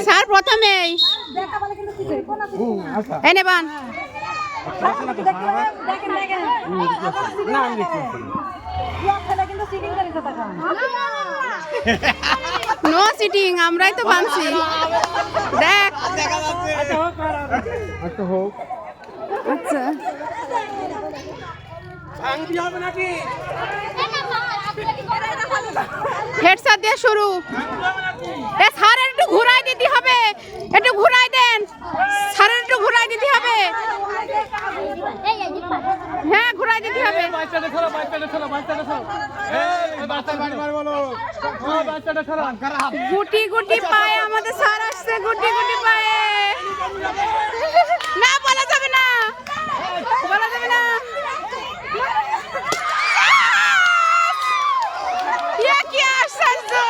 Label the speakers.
Speaker 1: sir প্রথমেই এনে বান no sitting আমরাই তো বানছি দেখ আচ্ছা হেডসেট দিয়ে শুরু এ স্যারের একটু ঘুরাই দিতে হবে একটু ঘুরাই দেন স্যারের একটু ঘুরাই দিতে হবে হ্যাঁ ঘুরাই দিতে হবে গুটি গুটি পায়ে আমাদের স্যার আসছে গুটি গুটি পায়ে না বলা যাবে না বলা যাবে না ये क्या संजो